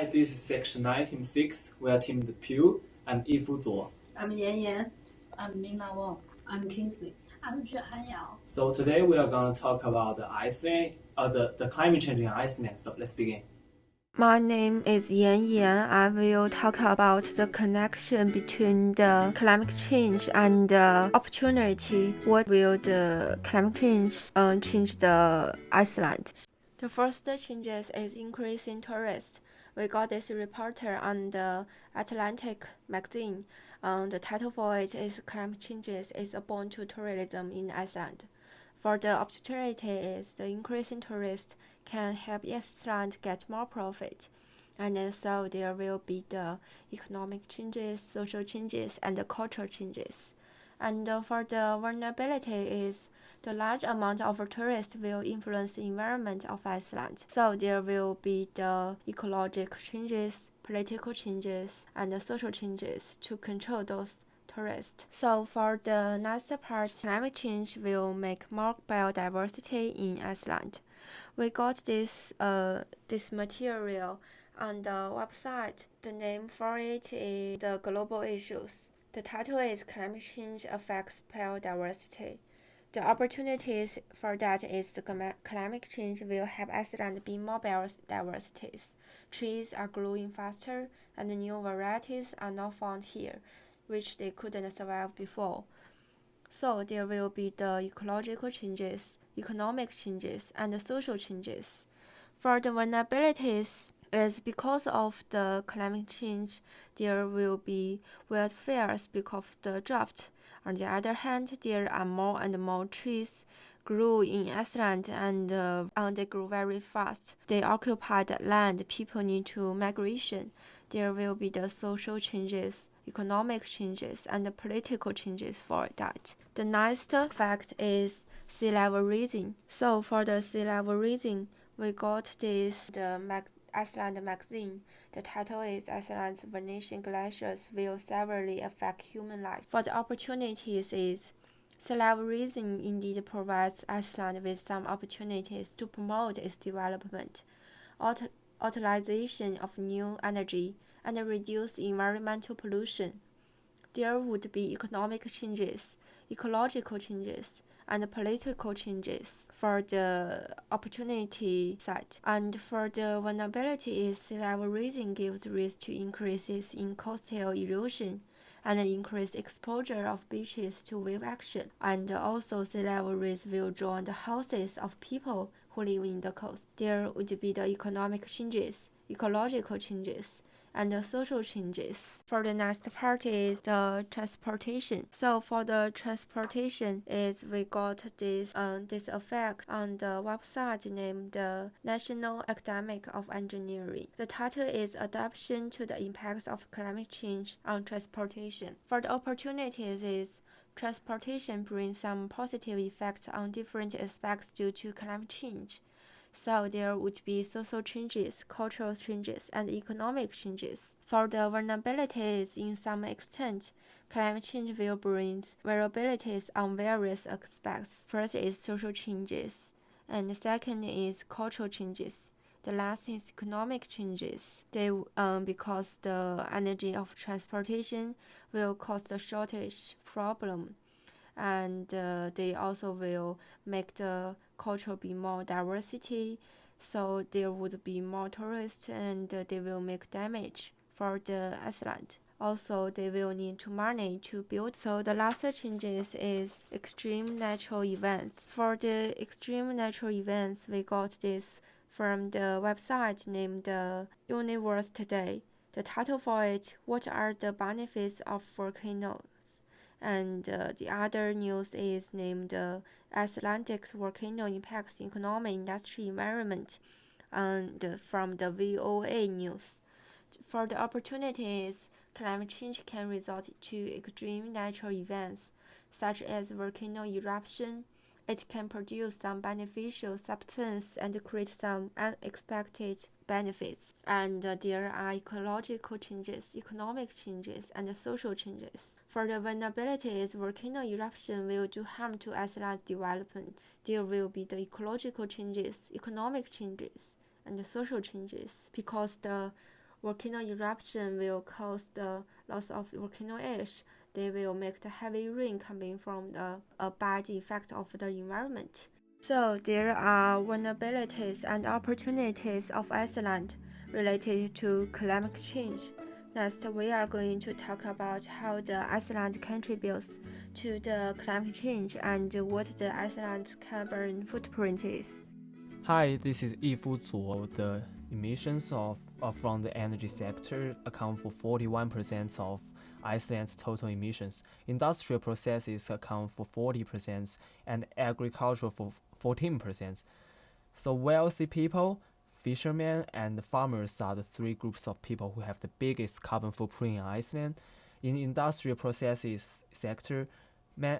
Hi, this is Section9 Team6. We are Team Pew. I'm iah206. I'm Yan. I'm Mina Wong. I'm Kingsley. I'm Juhan Yao. So today we are going to talk about the Iceland, the climate change in Iceland. So let's begin. My name is Yan. I will talk about the connection between the climate change and the opportunity. What will the climate change the Iceland? The first changes is increasing tourists. We got this reporter on the Atlantic magazine. The title for it is Climate Changes is a Boon to Tourism in Iceland. For the opportunity is the increasing tourists can help Iceland get more profit. And so there will be the economic changes, social changes, and the cultural changes. And for the vulnerability is the large amount of tourists will influence the environment of Iceland. So there will be the ecological changes, political changes, and the social changes to control those tourists. So for the next part, climate change will make more biodiversity in Iceland. We got this material on the website. The name for it is the global issues. The title is Climate Change Affects Biodiversity. The opportunities for that is the climate change will help Iceland be more biodiversities. Trees are growing faster and new varieties are now found here, which they couldn't survive before. So there will be the ecological changes, economic changes, and the social changes. For the vulnerabilities, is because of the climate change, there will be wildfires because of the drought. On the other hand, there are more and more trees grew in Iceland and they grow very fast. They occupy the land. People need to migration. There will be the social changes, economic changes, and the political changes for that. The next fact is sea level rising. So for the sea level rising, we got the Iceland magazine. The title is Iceland's vanishing glaciers will severely affect human life. For the opportunities is sea level rising indeed provides Iceland with some opportunities to promote its development, utilization of new energy, and reduce environmental pollution. There would be economic changes, ecological changes, and political changes for the opportunity side. And for the vulnerability is sea level rising gives rise to increases in coastal erosion and increased exposure of beaches to wave action. And also sea level rise will draw the houses of people who live in the coast. There would be the economic changes, ecological changes, and the social changes. For the next part is the transportation. So for the transportation is we got this effect on the website named the National Academy of Engineering. The title is Adaptation to the Impacts of Climate Change on Transportation. For the opportunities is transportation brings some positive effects on different aspects due to climate change. So there would be social changes, cultural changes, and economic changes. For the vulnerabilities, in some extent, climate change will bring vulnerabilities on various aspects. First is social changes, and the second is cultural changes. The last is economic changes. Because the energy of transportation will cause the shortage problem, and they also will make the culture be more diversity, so there would be more tourists and they will make damage for the Iceland. Also, they will need to money to build. So the last changes is extreme natural events. For the extreme natural events, we got this from the website named Universe Today. The title for it, What are the benefits of volcanoes? And the other news is named Icelandic's volcano impacts economy, industry, environment, and from the VOA news. For the opportunities, climate change can result to extreme natural events, such as volcano eruption. It can produce some beneficial substance and create some unexpected benefits. And there are ecological changes, economic changes, and social changes. For the vulnerabilities, volcano eruption will do harm to Iceland's development. There will be the ecological changes, economic changes, and the social changes because the volcano eruption will cause the loss of volcano ash. They will make the heavy rain coming from a bad effect of the environment. So there are vulnerabilities and opportunities of Iceland related to climate change. Next, we are going to talk about how the Iceland contributes to the climate change and what the Iceland's carbon footprint is. Hi, this is iah206. The emissions from the energy sector account for 41% of Iceland's total emissions. Industrial processes account for 40% and agriculture for 14%. So wealthy people, fishermen, and farmers are the three groups of people who have the biggest carbon footprint in Iceland. In the industrial processes sector,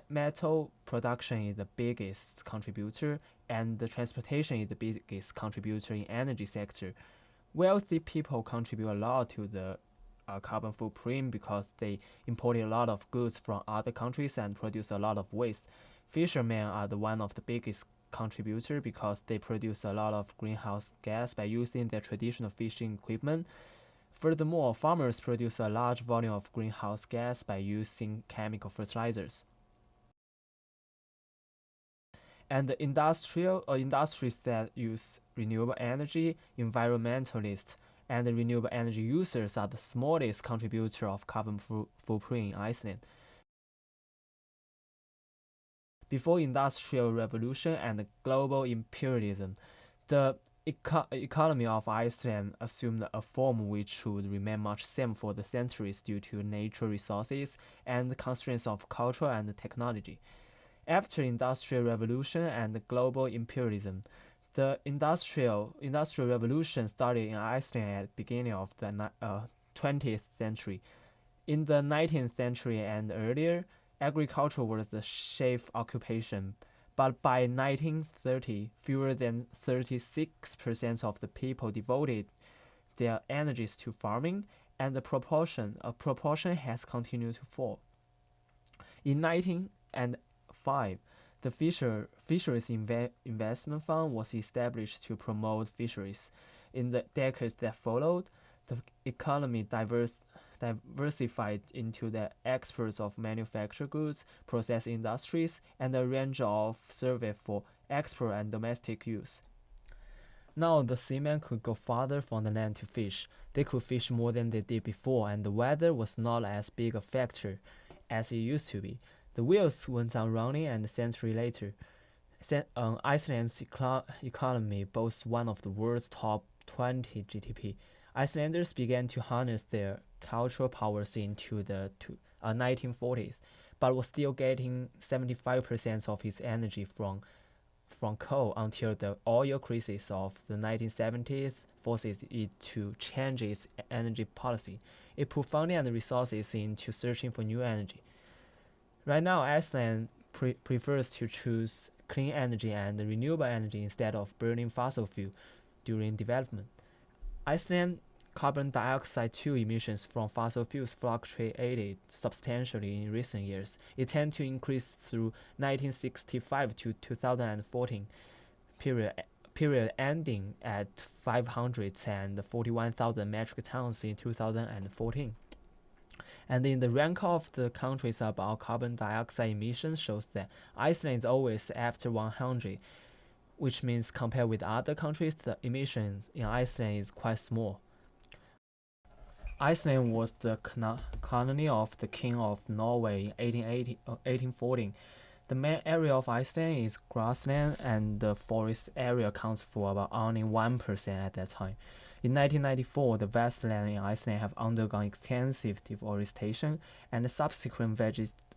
metal production is the biggest contributor, and the transportation is the biggest contributor in energy sector. Wealthy people contribute a lot to the carbon footprint because they import a lot of goods from other countries and produce a lot of waste. Fishermen are the one of the biggest contributor because they produce a lot of greenhouse gas by using their traditional fishing equipment. Furthermore, farmers produce a large volume of greenhouse gas by using chemical fertilizers. And the industries that use renewable energy, environmentalists, and the renewable energy users are the smallest contributor of carbon footprint in Iceland. Before industrial revolution and global imperialism, the economy of Iceland assumed a form which would remain much same for the centuries due to natural resources and the constraints of culture and technology. After industrial revolution and global imperialism, the industrial revolution started in Iceland at the beginning of the 20th century. In the 19th century and earlier, agriculture was the chief occupation, but by 1930, fewer than 36% of the people devoted their energies to farming, and the proportion has continued to fall. In 1905, the Fisheries Investment Fund was established to promote fisheries. In the decades that followed, the economy diversified into the exports of manufactured goods, process industries, and a range of services for export and domestic use. Now the seamen could go farther from the land to fish. They could fish more than they did before, and the weather was not as big a factor as it used to be. The wheels went on running, and a century later, Iceland's economy boasts one of the world's top 20 GDP. Icelanders began to harness their cultural powers into the 1940s, but was still getting 75% of its energy from coal until the oil crisis of the 1970s forced it to change its energy policy. It put funding and resources into searching for new energy. Right now, Iceland prefers to choose clean energy and renewable energy instead of burning fossil fuel during development. Iceland carbon dioxide emissions from fossil fuels fluctuated substantially in recent years. It tended to increase through 1965 to 2014 period ending at 541,000 metric tons in 2014. And in the rank of the countries about carbon dioxide emissions shows that Iceland is always after 100, which means compared with other countries, the emissions in Iceland is quite small. Iceland was the colony of the King of Norway in 1814. The main area of Iceland is grassland, and the forest area accounts for about only 1% at that time. In 1994, the wasteland in Iceland have undergone extensive deforestation and subsequent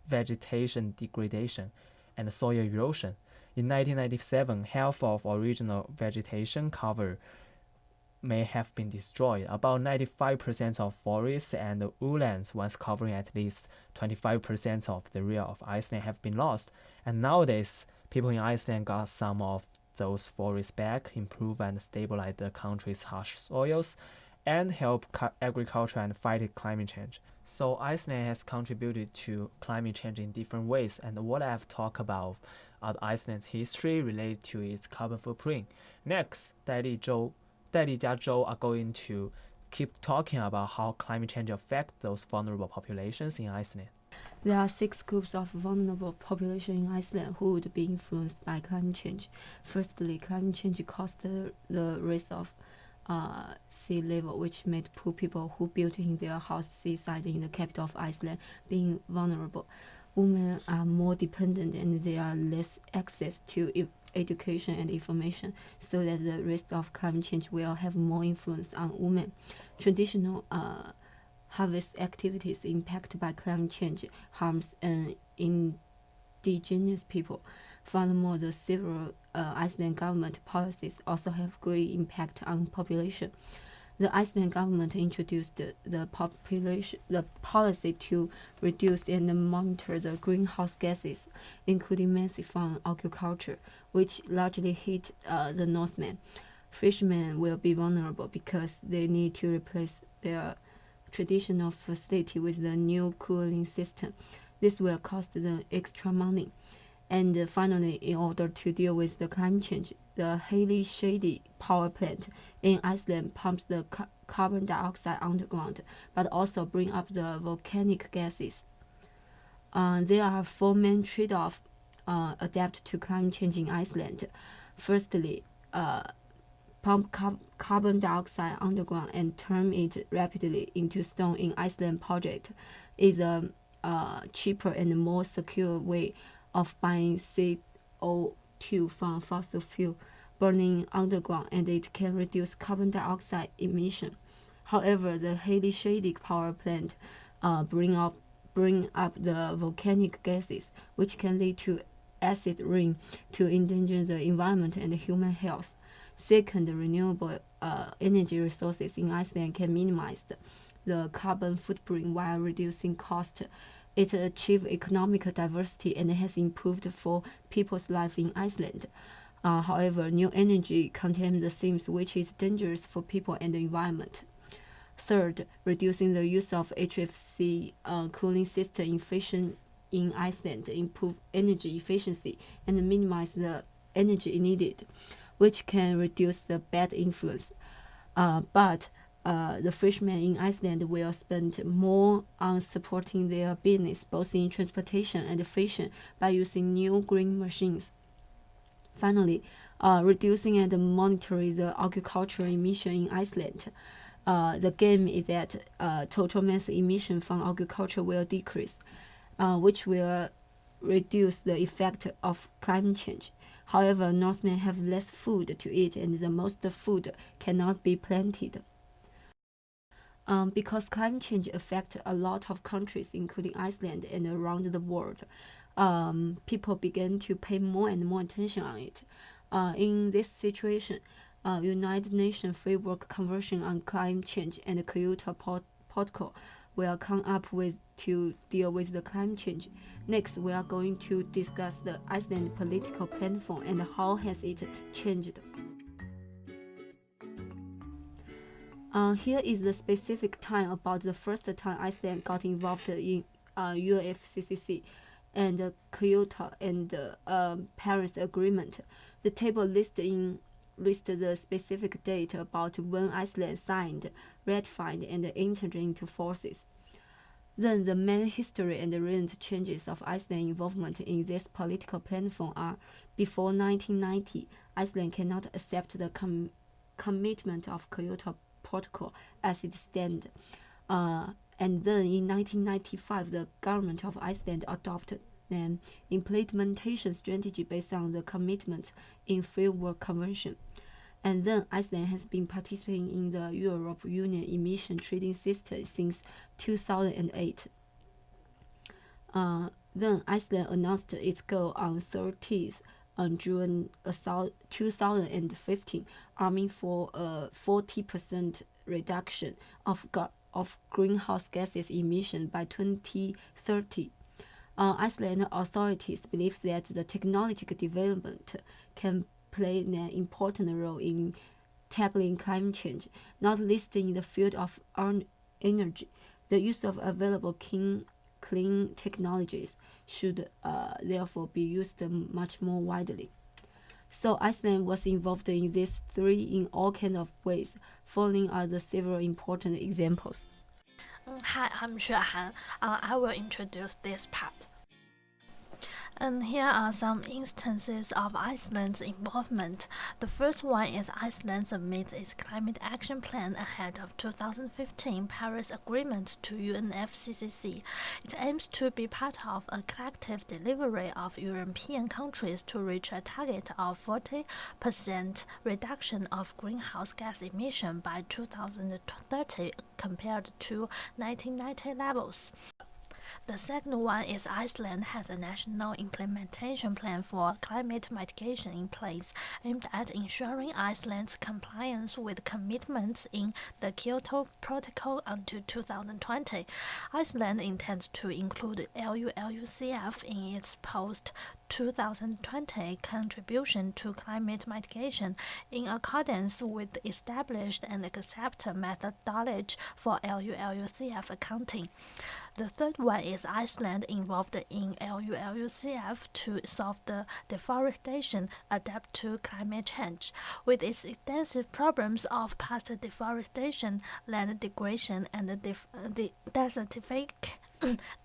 vegetation degradation and soil erosion. In 1997, half of original vegetation cover may have been destroyed. About 95% of forests and woodlands, once covering at least 25% of the area of Iceland, have been lost. And nowadays, people in Iceland got some of those forests back, improve and stabilize the country's harsh soils, and help agriculture and fight climate change. So Iceland has contributed to climate change in different ways, and what I've talked about are Iceland's history related to its carbon footprint. Next, 戴笠加州 are going to keep talking about how climate change affects those vulnerable populations in Iceland. There are 6 groups of vulnerable population in Iceland who would be influenced by climate change. Firstly, climate change caused the rise of sea level, which made poor people who built in their house seaside in the capital of Iceland being vulnerable. Women are more dependent and there are less access to education and information, so that the risk of climate change will have more influence on women. Traditional harvest activities impacted by climate change harms indigenous people. Furthermore, the several Iceland government policies also have great impact on population. The Iceland government introduced the policy to reduce and monitor the greenhouse gases, including methane from agriculture, which largely hit the Norsemen. Fishermen will be vulnerable because they need to replace their traditional facility with the new cooling system. This will cost them extra money. And finally, in order to deal with the climate change, the highly shady power plant in Iceland pumps the carbon dioxide underground, but also bring up the volcanic gases. There are 4 main trade-offs adapt to climate change in Iceland. Firstly, pump carbon dioxide underground and turn it rapidly into stone in Iceland project is a cheaper and more secure way of buying CO2 from fossil fuel burning underground, and it can reduce carbon dioxide emission. However, the highly shady power plant bring up the volcanic gases, which can lead to acid rain to endanger the environment and human health. Second, renewable energy resources in Iceland can minimize the carbon footprint while reducing cost. It achieved economic diversity and has improved for people's life in Iceland. However, new energy contains the themes which is dangerous for people and the environment. Third, reducing the use of HFC cooling system in Iceland improve energy efficiency and minimize the energy needed, which can reduce the bad influence. But the fishermen in Iceland will spend more on supporting their business, both in transportation and fishing, by using new green machines. Finally, reducing and monitoring the agricultural emission in Iceland. The game is that total mass emission from agriculture will decrease, which will reduce the effect of climate change. However, Norsemen have less food to eat and the most food cannot be planted. Because climate change affects a lot of countries, including Iceland and around the world, people begin to pay more and more attention on it. In this situation, United Nations Framework Convention on Climate Change and the Kyoto Protocol will come up with to deal with the climate change. Next, we are going to discuss the Iceland political platform and how has it changed. Here is the specific time about the first time Iceland got involved in UNFCCC and Kyoto and Paris Agreement. The table lists the specific date about when Iceland signed, ratified, and entered into forces. Then the main history and the recent changes of Iceland's involvement in this political platform are: before 1990, Iceland cannot accept the commitment of Kyoto Protocol as it stands. And then in 1995, the government of Iceland adopted an implementation strategy based on the commitments in Framework Convention. And then Iceland has been participating in the European Union emission trading system since 2008. Then Iceland announced its goal on 30th June 2015, aiming for a 40% reduction of greenhouse gases emission by 2030. Iceland authorities believe that the technological development can play an important role in tackling climate change, not least in the field of energy. The use of available clean technologies should therefore be used much more widely. So Iceland was involved in these three in all kinds of ways. Following are the several important examples. Hi, I'm Xuehan. I will introduce this part. And here are some instances of Iceland's involvement. The first one is Iceland submits its climate action plan ahead of 2015 Paris Agreement to UNFCCC. It aims to be part of a collective delivery of European countries to reach a target of 40% reduction of greenhouse gas emission by 2030 compared to 1990 levels. The second one is Iceland has a national implementation plan for climate mitigation in place, aimed at ensuring Iceland's compliance with commitments in the Kyoto Protocol until 2020. Iceland intends to include LULUCF in its post-2020 contribution to climate mitigation in accordance with established and accepted methodology for LULUCF accounting. The third one is Iceland involved in LULUCF to solve the deforestation adapt to climate change. With its extensive problems of past deforestation, land degradation, and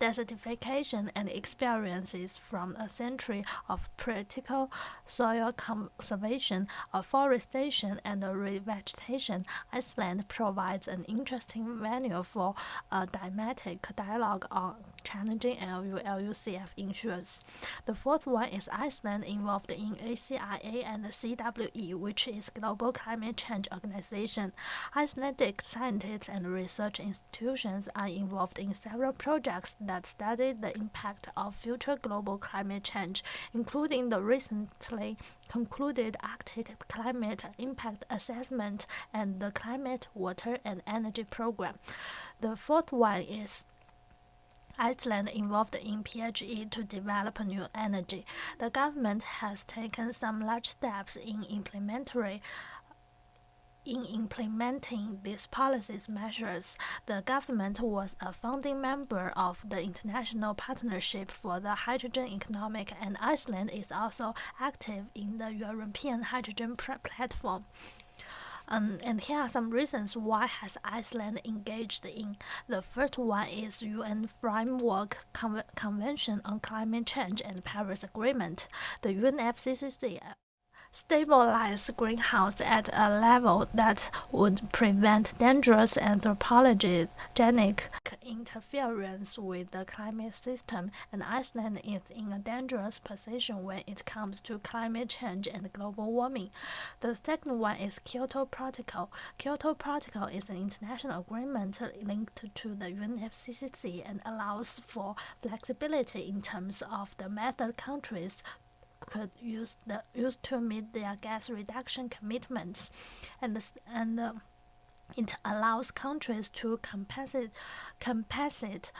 desertification and experiences from a century of practical soil conservation, afforestation, and revegetation, Iceland provides an interesting venue for a dynamic dialogue on challenging LULUCF issues. The fourth one is Iceland involved in ACIA and CWE, which is Global Climate Change Organization. Icelandic scientists and research institutions are involved in several projects that study the impact of future global climate change, including the recently concluded Arctic Climate Impact Assessment and the Climate, Water, and Energy Program. The fourth one is Iceland involved in PHE to develop new energy. The government has taken some large steps in implementing these policies measures. The government was a founding member of the International Partnership for the Hydrogen Economic, and Iceland is also active in the European Hydrogen Platform. And here are some reasons why has Iceland engaged in. The first one is UN Framework Convention on Climate Change and Paris Agreement. The UNFCCC stabilize greenhouse at a level that would prevent dangerous anthropogenic interference with the climate system, and Iceland is in a dangerous position when it comes to climate change and global warming. The second one is Kyoto Protocol. Kyoto Protocol is an international agreement linked to the UNFCCC and allows for flexibility in terms of the method countries could use to meet their gas reduction commitments, and it allows countries to compensate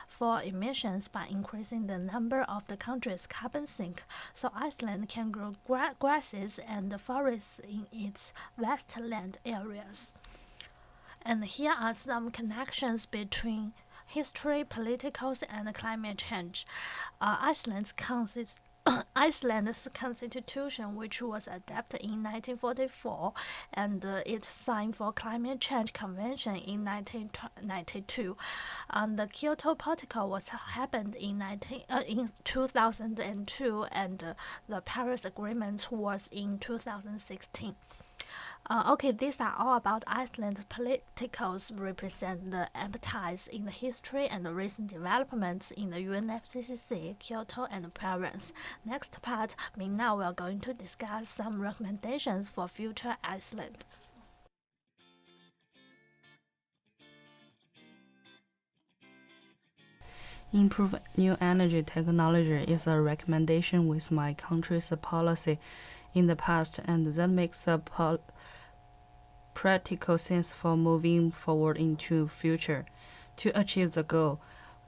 for emissions by increasing the number of the country's carbon sink. So Iceland can grow grasses and forests in its wasteland areas. And here are some connections between history, politicals, and climate change. Iceland's constitution, which was adopted in 1944, and it signed for Climate Change Convention in 1992. The Kyoto Protocol was happened in 2002, and the Paris Agreement was in 2016. Okay, these are all about Iceland's politicals represent the appetites in the history and the recent developments in the UNFCCC, Kyoto, and Paris. Next part, Minna we are going to discuss some recommendations for future Iceland. Improve new energy technology is a recommendation with my country's policy in the past, and that makes a practical sense for moving forward into future. To achieve the goal,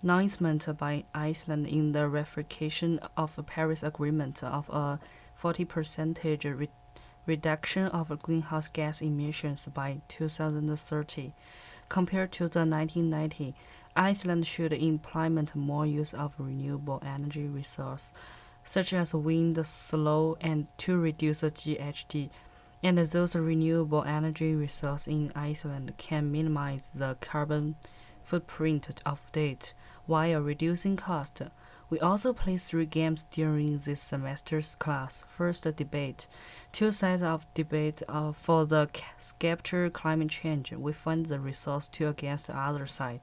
announcement by Iceland in the ratification of the Paris Agreement of a 40% reduction of greenhouse gas emissions by 2030. Compared to the 1990, Iceland should implement more use of renewable energy resource such as wind, solar, and to reduce the GHG. And those renewable energy resources in Iceland can minimize the carbon footprint of state while reducing cost. We also play 3 games during this semester's class. First, debate. 2 sides of debate for the capture climate change. We find the resource to against the other side,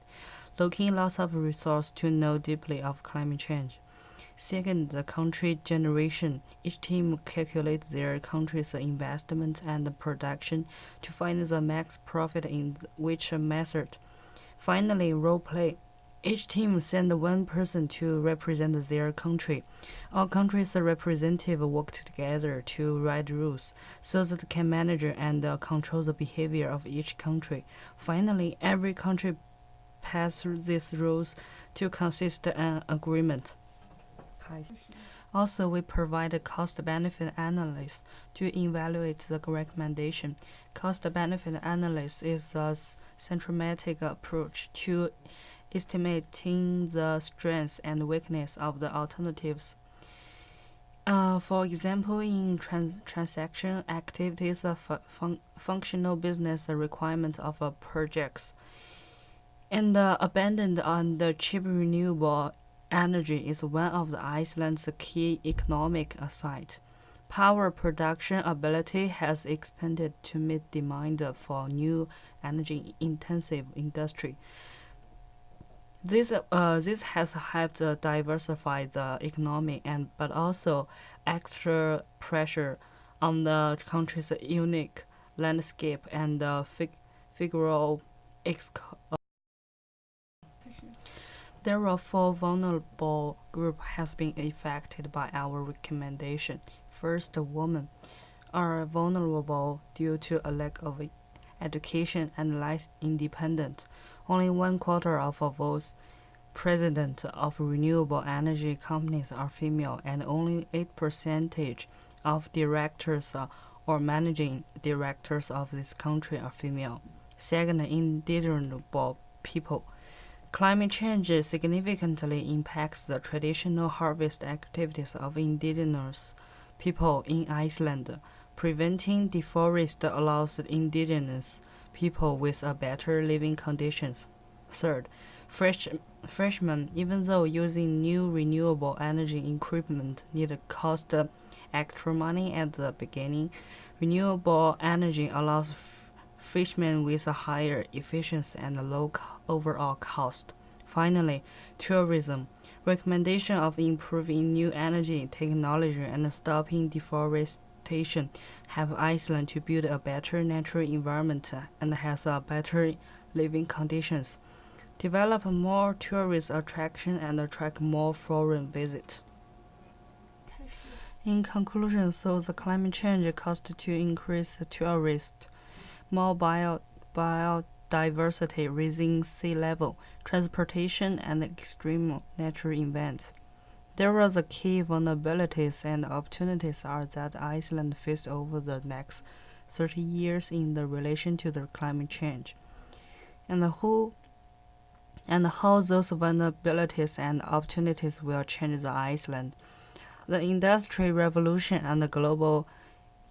looking lots of resource to know deeply of climate change. Second, the country generation. Each team calculates their country's investment and production to find the max profit in which method. Finally, role play. Each team sends 1 person to represent their country. All countries' representatives work together to write rules so that they can manage and control the behavior of each country. Finally, every country passes these rules to consist an agreement. Also, we provide a cost-benefit analysis to evaluate the recommendation. Cost-benefit analysis is a systematic approach to estimating the strengths and weakness of the alternatives. For example, in transaction activities, functional business requirements of projects, and abundant and cheap renewable energy is one of the Iceland's key economic assets. Power production ability has expanded to meet demand for new energy-intensive industry. This has helped diversify the economy but also extra pressure on the country's unique landscape and figural. There are 4 vulnerable groups has been affected by our recommendation. First, women are vulnerable due to a lack of education and less independent. Only 1/4 of votes president of renewable energy companies are female, and only 8% of directors or managing directors of this country are female. Second, indigenous people. Climate change significantly impacts the traditional harvest activities of indigenous people in Iceland. Preventing deforestation allows indigenous people with a better living conditions. Third, freshmen, even though using new renewable energy equipment need cost extra money at the beginning, renewable energy allows freshmen with a higher efficiency and low overall cost. Finally, tourism. Recommendation of improving new energy technology and stopping deforestation have Iceland to build a better natural environment and has a better living conditions. Develop more tourist attraction and attract more foreign visits. In conclusion, so the climate change caused to increase tourist, more biodiversity, rising sea level, transportation, and extreme natural events. There are the key vulnerabilities and opportunities are that Iceland faces over the next 30 years in the relation to the climate change, and how those vulnerabilities and opportunities will change the Iceland. The Industrial Revolution and the global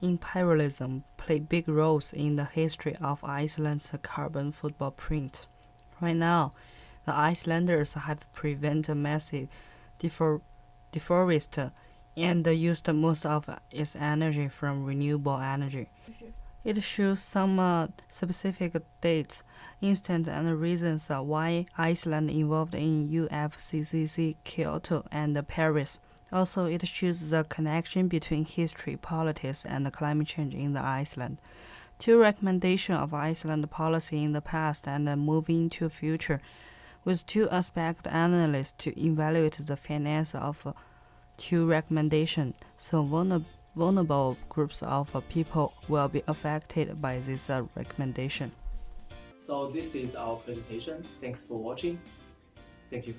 imperialism play big roles in the history of Iceland's carbon footprint. Right now, the Icelanders have prevented massive deforestation and used most of its energy from renewable energy. It shows some specific dates, instances, and reasons why Iceland involved in UFCCC, Kyoto, and Paris. Also, it shows the connection between history, politics, and climate change in the Iceland. 2 recommendations of Iceland policy in the past and moving to future, with 2 aspect analysis to evaluate the finance of 2 recommendations. So vulnerable groups of people will be affected by this recommendation. So this is our presentation. Thanks for watching. Thank you.